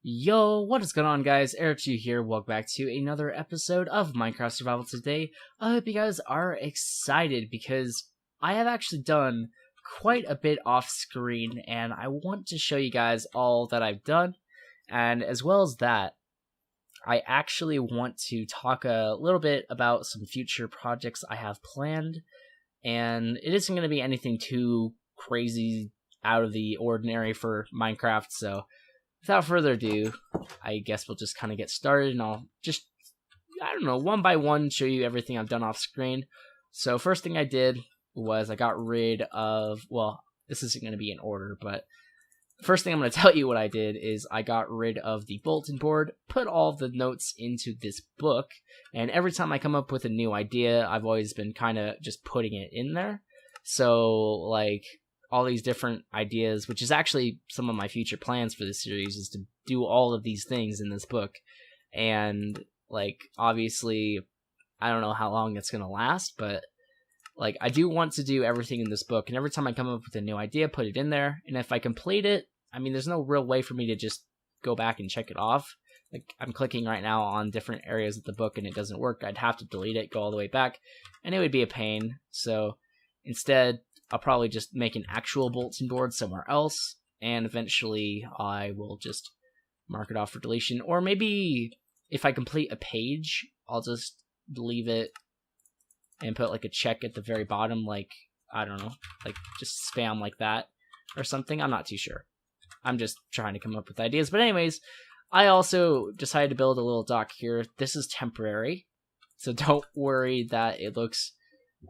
Yo, what is going on, guys? Ayrichu here. Welcome back to another episode of Minecraft Survival today. I hope you guys are excited because I have actually done quite a bit off screen and I want to show you guys all that I've done. And as well as that, I actually want to talk a little bit about some future projects I have planned. And it isn't going to be anything too crazy out of the ordinary for Minecraft, so without further ado, I guess we'll just kind of get started, and I'll just, one by one show you everything I've done off screen. So first thing I did was I got rid of, well, this isn't going to be in order, but first thing I'm going to tell you what I did is I got rid of the bulletin board, put all of the notes into this book, and every time I come up with a new idea, I've always been kind of just putting it in there. So, like, all these different ideas, which is actually some of my future plans for this series, is to do all of these things in this book. And, like, obviously, I don't know how long it's going to last, but, like, I do want to do everything in this book. And every time I come up with a new idea, put it in there. And if I complete it, I mean, there's no real way for me to just go back and check it off. Like, I'm clicking right now on different areas of the book and it doesn't work. I'd have to delete it, go all the way back, and it would be a pain. So, instead, I'll probably just make an actual bulletin board somewhere else, and eventually I will just mark it off for deletion. Or maybe if I complete a page, I'll just leave it and put like a check at the very bottom, like, I don't know, like just spam like that or something. I'm not too sure. I'm just trying to come up with ideas. But anyways, I also decided to build a little dock here. This is temporary, so don't worry that it looks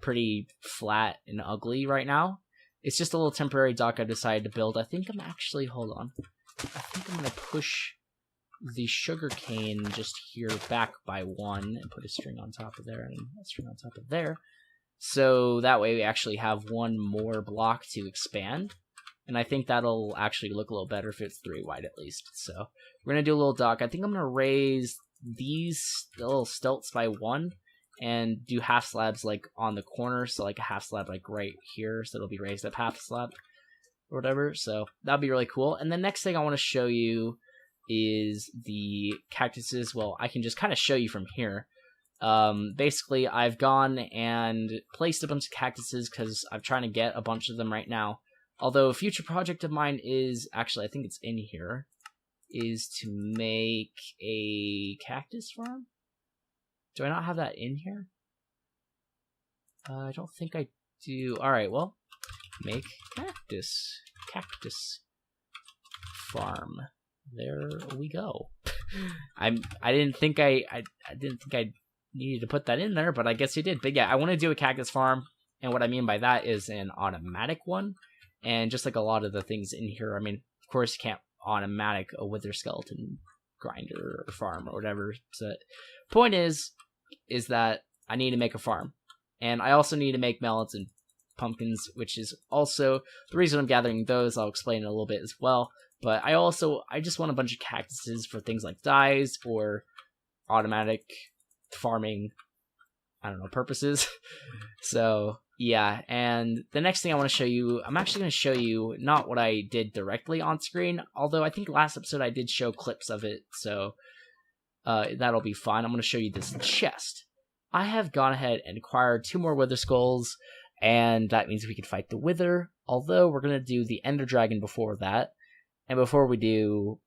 pretty flat and ugly right now. It's just a little temporary dock I decided to build. I think I'm actually, hold on, I think I'm going to push the sugarcane just here back by one and put a string on top of there and a string on top of there. So that way we actually have one more block to expand. And I think that'll actually look a little better if it's 3 wide at least. So we're going to do a little dock. I think I'm going to raise these little stilts by 1 and do half slabs like on the corner, so like a half slab like right here, so it'll be raised up half slab or whatever. So that'll be really cool. And the next thing I want to show you is the cactuses. Well, I can just kind of show you from here. Basically, I've gone and placed a bunch of cactuses because I'm trying to get a bunch of them right now. Although a future project of mine is, actually I think it's in here, is to make a cactus farm. Do I not have that in here? I don't think I do. Alright, well, make cactus farm. There we go. I didn't think I needed to put that in there, but I guess I did. But yeah, I want to do a cactus farm, and what I mean by that is an automatic one. And just like a lot of the things in here, I mean, of course you can't automatic a wither skeleton grinder or farm or whatever. So point is that I need to make a farm, and I also need to make melons and pumpkins, which is also the reason I'm gathering those. I'll explain in a little bit as well. But I just want a bunch of cactuses for things like dyes or automatic farming, I don't know, purposes. So yeah, and the next thing I want to show you, I'm actually going to show you not what I did directly on screen, although I think last episode I did show clips of it, so that'll be fine. I'm going to show you this chest. I have gone ahead and acquired 2 more wither skulls, and that means we can fight the wither, although we're going to do the ender dragon before that. And before we do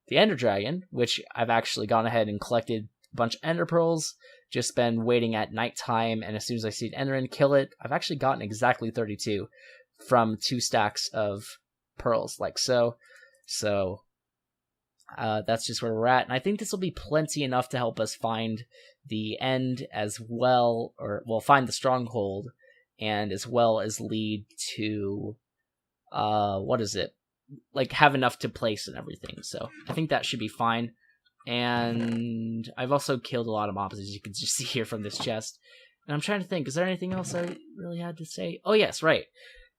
the ender dragon, which I've actually gone ahead and collected a bunch of ender pearls, just been waiting at nighttime, and as soon as I see an enderman, kill it. I've actually gotten exactly 32 from 2 stacks of pearls, like so. So that's just where we're at, and I think this will be plenty enough to help us find the end as well, or well, find the stronghold, and as well as lead to like have enough to place and everything. So I think that should be fine. And I've also killed a lot of mobs, as you can just see here from this chest. And I'm trying to think, is there anything else I really had to say? Oh yes, right.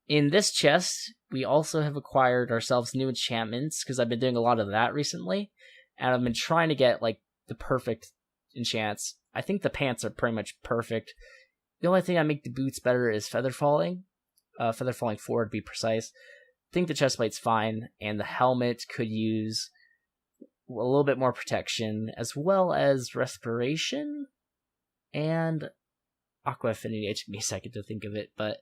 In this chest, we also have acquired ourselves new enchantments, because I've been doing a lot of that recently. And I've been trying to get, like, the perfect enchants. I think the pants are pretty much perfect. The only thing I make the boots better is feather falling. Feather falling 4 to be precise. I think the chestplate's fine, and the helmet could use little bit more protection, as well as respiration and aqua affinity. It took me a second to think of it, but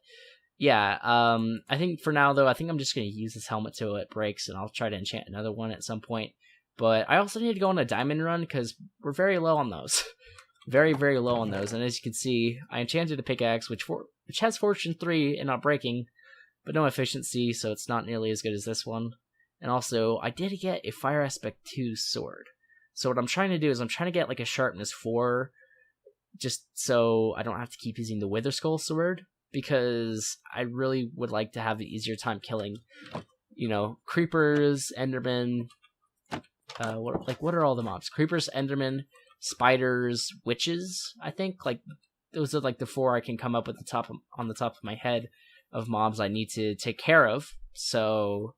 yeah, I think for now though, I think I'm just gonna use this helmet till it breaks, and I'll try to enchant another one at some point. But I also need to go on a diamond run because we're very low on those. Very, very low on those. And as you can see, I enchanted a pickaxe, which has Fortune 3 and not breaking, but no efficiency, so it's not nearly as good as this one. And also, I did get a Fire Aspect 2 sword. So what I'm trying to do is I'm trying to get like a Sharpness 4, just so I don't have to keep using the Wither Skull sword, because I really would like to have an easier time killing, creepers, endermen. What are all the mobs? Creepers, endermen, spiders, witches. I think those are the 4 I can come up with on the top of my head of mobs I need to take care of. So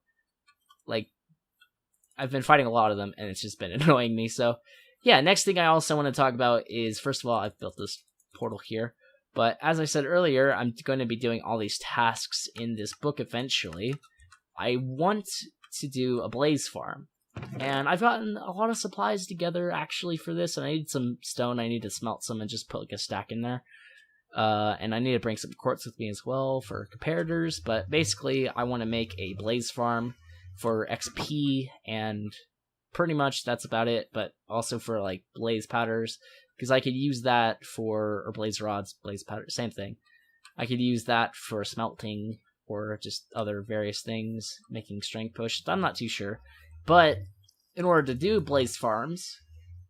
I've been fighting a lot of them, and it's just been annoying me. So yeah, next thing I also want to talk about is, first of all, I've built this portal here. But as I said earlier, I'm going to be doing all these tasks in this book eventually. I want to do a blaze farm. And I've gotten a lot of supplies together, actually, for this. And I need some stone. I need to smelt some and just put a stack in there. And I need to bring some quartz with me as well for comparators. But basically, I want to make a blaze farm for XP. And pretty much that's about it. But also for, blaze powders. Because I could use that or blaze rods, blaze powder, same thing. I could use that for smelting or just other various things, making strength push. I'm not too sure. But in order to do blaze farms,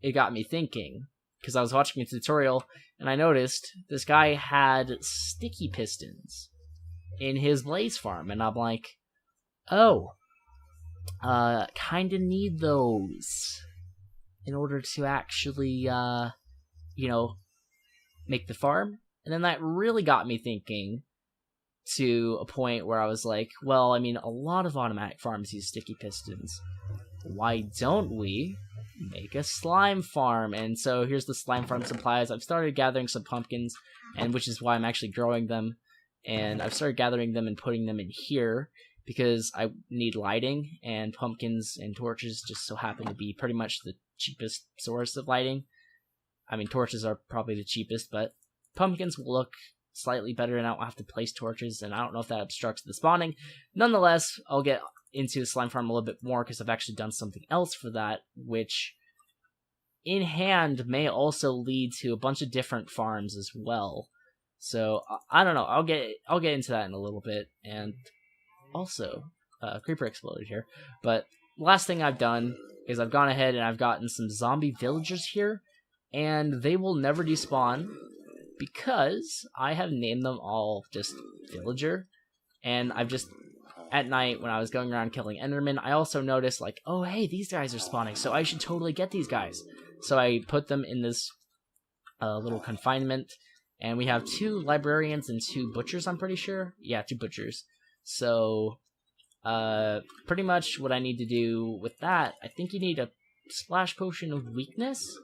it got me thinking, because I was watching a tutorial and I noticed this guy had sticky pistons in his blaze farm, and I'm like, oh, kinda need those in order to actually, make the farm. And then that really got me thinking to a point where I was like, well, I mean, a lot of automatic farms use sticky pistons. Why don't we make a slime farm? And so here's the slime farm supplies. I've started gathering some pumpkins, and which is why I'm actually growing them. And I've started gathering them and putting them in here because I need lighting, and pumpkins and torches just so happen to be pretty much the cheapest source of lighting. I mean, torches are probably the cheapest, but pumpkins will look slightly better, and I don't have to place torches, and I don't know if that obstructs the spawning. Nonetheless, I'll get into the slime farm a little bit more because I've actually done something else for that, which in hand may also lead to a bunch of different farms as well. So I don't know. I'll get into that in a little bit. And also, creeper exploded here. But last thing I've done is I've gone ahead and I've gotten some zombie villagers here, and they will never despawn because I have named them all just villager. And I've just, at night when I was going around killing endermen, I also noticed oh hey, these guys are spawning, so I should totally get these guys. So I put them in this little confinement, and we have 2 librarians and 2 butchers, I'm pretty sure. Yeah, 2 butchers. So pretty much what I need to do with that, I think you need a splash potion of weakness.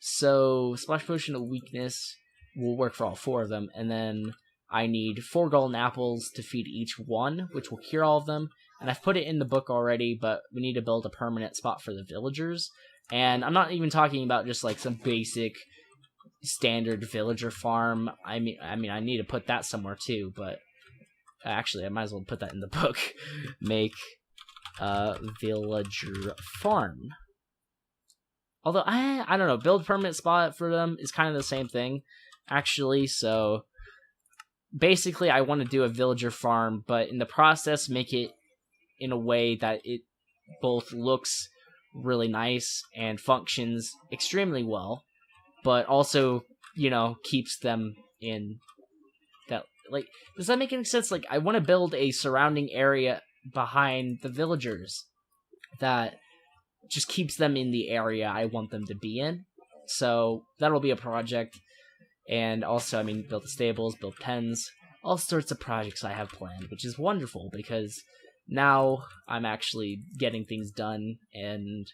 So splash potion of weakness will work for all 4 of them, and then I need 4 golden apples to feed each one, which will cure all of them. And I've put it in the book already, but we need to build a permanent spot for the villagers. And I'm not even talking about just some basic standard villager farm. I mean, I need to put that somewhere too, but actually, I might as well put that in the book. Make a villager farm. Although, I don't know, build a permanent spot for them is kind of the same thing, actually, so basically, I want to do a villager farm, but in the process, make it in a way that it both looks really nice and functions extremely well, but also, keeps them in that, does that make any sense? I want to build a surrounding area behind the villagers that just keeps them in the area I want them to be in. So that'll be a project. And also, build the stables, build pens, all sorts of projects I have planned, which is wonderful because now I'm actually getting things done and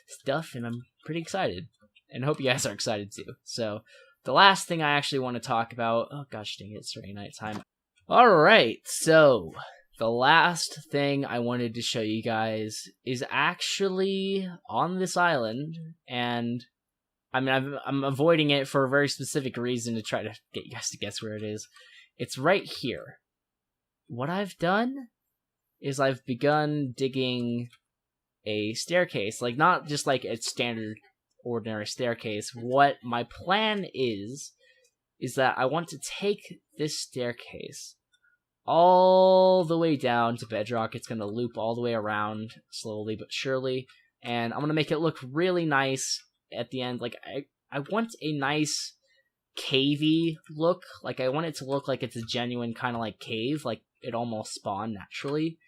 stuff, and I'm pretty excited. And I hope you guys are excited too. So the last thing I actually want to talk about, oh gosh dang it, it's already nighttime. Alright, so the last thing I wanted to show you guys is actually on this island, and I mean, I'm avoiding it for a very specific reason to try to get you guys to guess where it is. It's right here. What I've done is I've begun digging a staircase, like not just like a standard ordinary staircase. What my plan is that I want to take this staircase all the way down to bedrock. It's going to loop all the way around slowly but surely, and I'm going to make it look really nice at the end. Like I want a nice cavey look. Like I want it to look like it's a genuine kind of like cave, like it almost spawned naturally.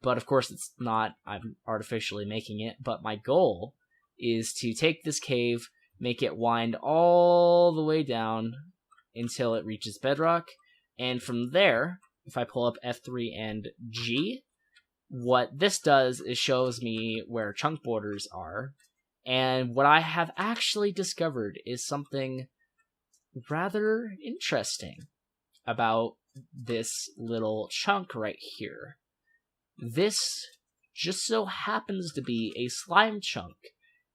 But of course it's not, I'm artificially making it. But my goal is to take this cave, make it wind all the way down until it reaches bedrock. And from there, if I pull up F3 and G, what this does is shows me where chunk borders are. And what I have actually discovered is something rather interesting about this little chunk right here. This just so happens to be a slime chunk.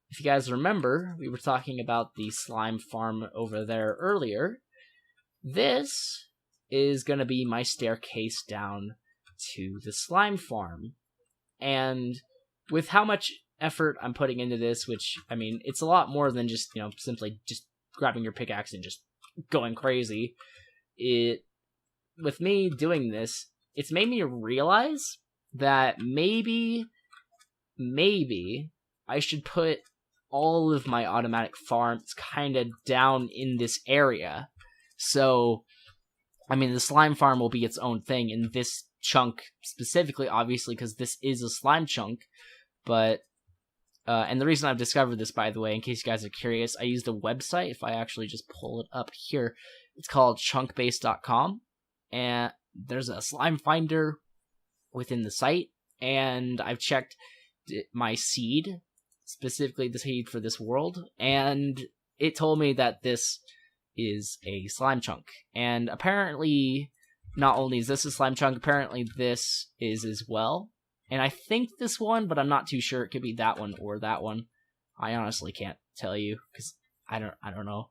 If you guys remember, we were talking about the slime farm over there earlier. This is going to be my staircase down to the slime farm. And with how much effort I'm putting into this, which, I mean, it's a lot more than just, simply just grabbing your pickaxe and just going crazy. With me doing this, it's made me realize that maybe I should put all of my automatic farms kind of down in this area. So, I mean, the slime farm will be its own thing in this chunk specifically, obviously, because this is a slime chunk. But, and the reason I've discovered this, by the way, in case you guys are curious, I used a website. If I actually just pull it up here, it's called chunkbase.com. And there's a slime finder within the site, and I've checked my seed, specifically the seed for this world, and it told me that this is a slime chunk. And apparently, not only is this a slime chunk, apparently this is as well. And I think this one, but I'm not too sure. It could be that one or that one. I honestly can't tell you, because I don't know.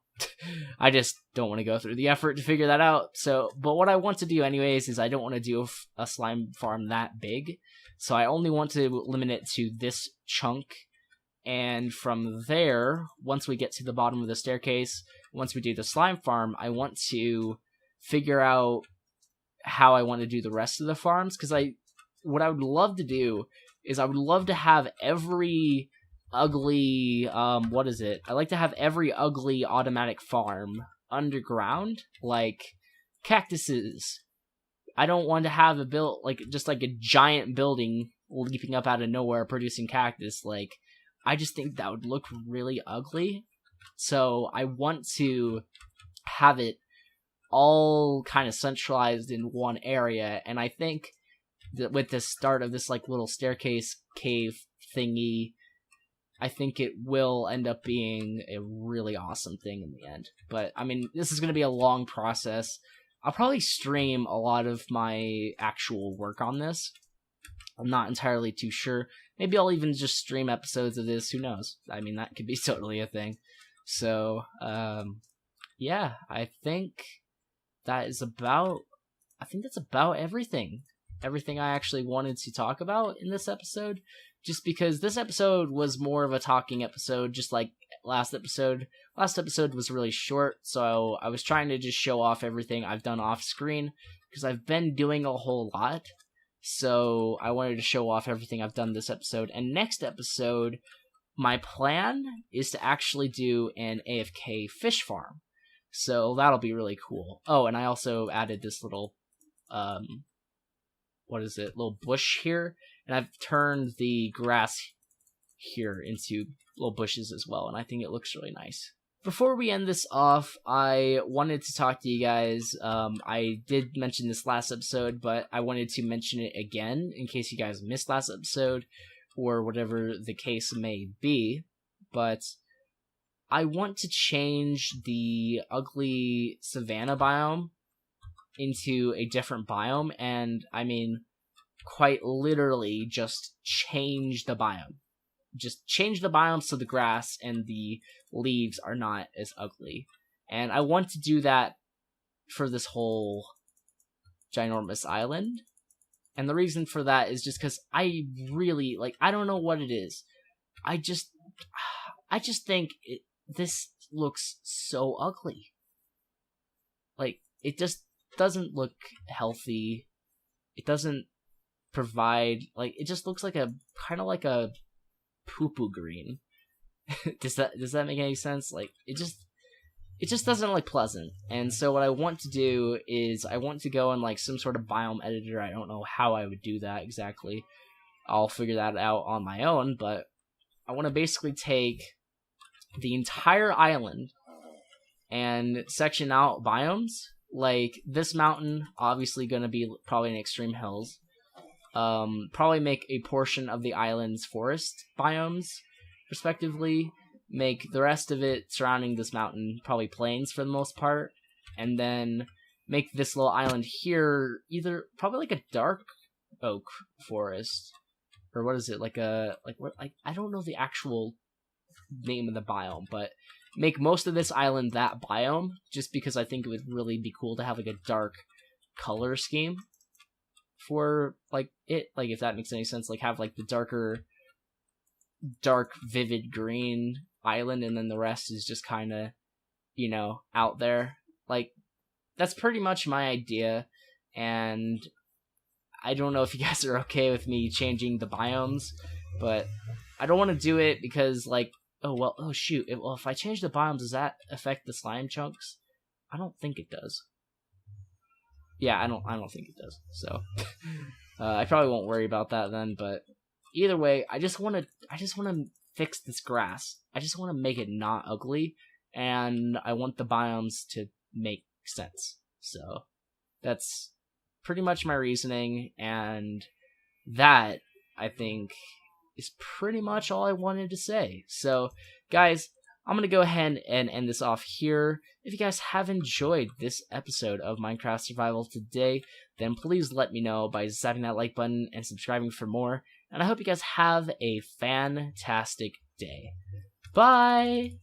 I just don't want to go through the effort to figure that out. So, but what I want to do anyways is I don't want to do a slime farm that big. So I only want to limit it to this chunk. And from there, once we get to the bottom of the staircase, once we do the slime farm, I want to figure out how I want to do the rest of the farms. Because what I would love to do is I would love to have every ugly, I like to have every ugly automatic farm underground, like cactuses. I don't want to have just like a giant building leaping up out of nowhere producing cactus. Like, I just think that would look really ugly. So I want to have it all kind of centralized in one area, and I think that with the start of this like little staircase cave thingy, I think it will end up being a really awesome thing in the end. But, I mean, this is going to be a long process. I'll probably stream a lot of my actual work on this. I'm not entirely too sure. Maybe I'll even just stream episodes of this. Who knows? I mean, that could be totally a thing. So, yeah, I think that's about everything. Everything I actually wanted to talk about in this episode. Just because this episode was more of a talking episode, just like last episode. Last episode was really short, so I was trying to just show off everything I've done off screen, because I've been doing a whole lot. So I wanted to show off everything I've done this episode. And next episode, my plan is to actually do an AFK fish farm. So that'll be really cool. Oh, and I also added this little, little bush here. And I've turned the grass here into little bushes as well, and I think it looks really nice. Before we end this off, I wanted to talk to you guys. I did mention this last episode, but I wanted to mention it again in case you guys missed last episode, or whatever the case may be. But I want to change the ugly savanna biome into a different biome, and I mean, quite literally just change the biome. Just change the biome so the grass and the leaves are not as ugly. And I want to do that for this whole ginormous island. And the reason for that is just because I really, like, I don't know what it is. I just think this looks so ugly. Like, it just doesn't look healthy. It doesn't provide, like, it just looks like a, kind of like a poo-poo green. Does that make any sense? Like, it just doesn't look pleasant. And so what I want to do is I want to go in like some sort of biome editor. I don't know how I would do that exactly. I'll figure that out on my own, but I want to basically take the entire island and section out biomes. Like, this mountain, obviously going to be probably in extreme hills. Probably make a portion of the island's forest biomes, respectively. Make the rest of it surrounding this mountain probably plains for the most part. And then make this little island here either probably like a dark oak forest. Or what is it? I don't know the actual name of the biome, but make most of this island that biome, just because I think it would really be cool to have like a dark color scheme for like it, like if that makes any sense. Like have like the dark vivid green island, and then the rest is just kind of, you know, out there. Like, that's pretty much my idea, and I don't know if you guys are okay with me changing the biomes, but I don't want to do it because, like, if I change the biomes, does that affect the slime chunks? I don't think it does. Yeah, I don't think it does. So I probably won't worry about that then. But either way, I just want to fix this grass. I just want to make it not ugly, and I want the biomes to make sense. So that's pretty much my reasoning, and that, I think, is pretty much all I wanted to say. So, guys, I'm going to go ahead and end this off here. If you guys have enjoyed this episode of Minecraft Survival today, then please let me know by slapping that like button and subscribing for more. And I hope you guys have a fantastic day. Bye!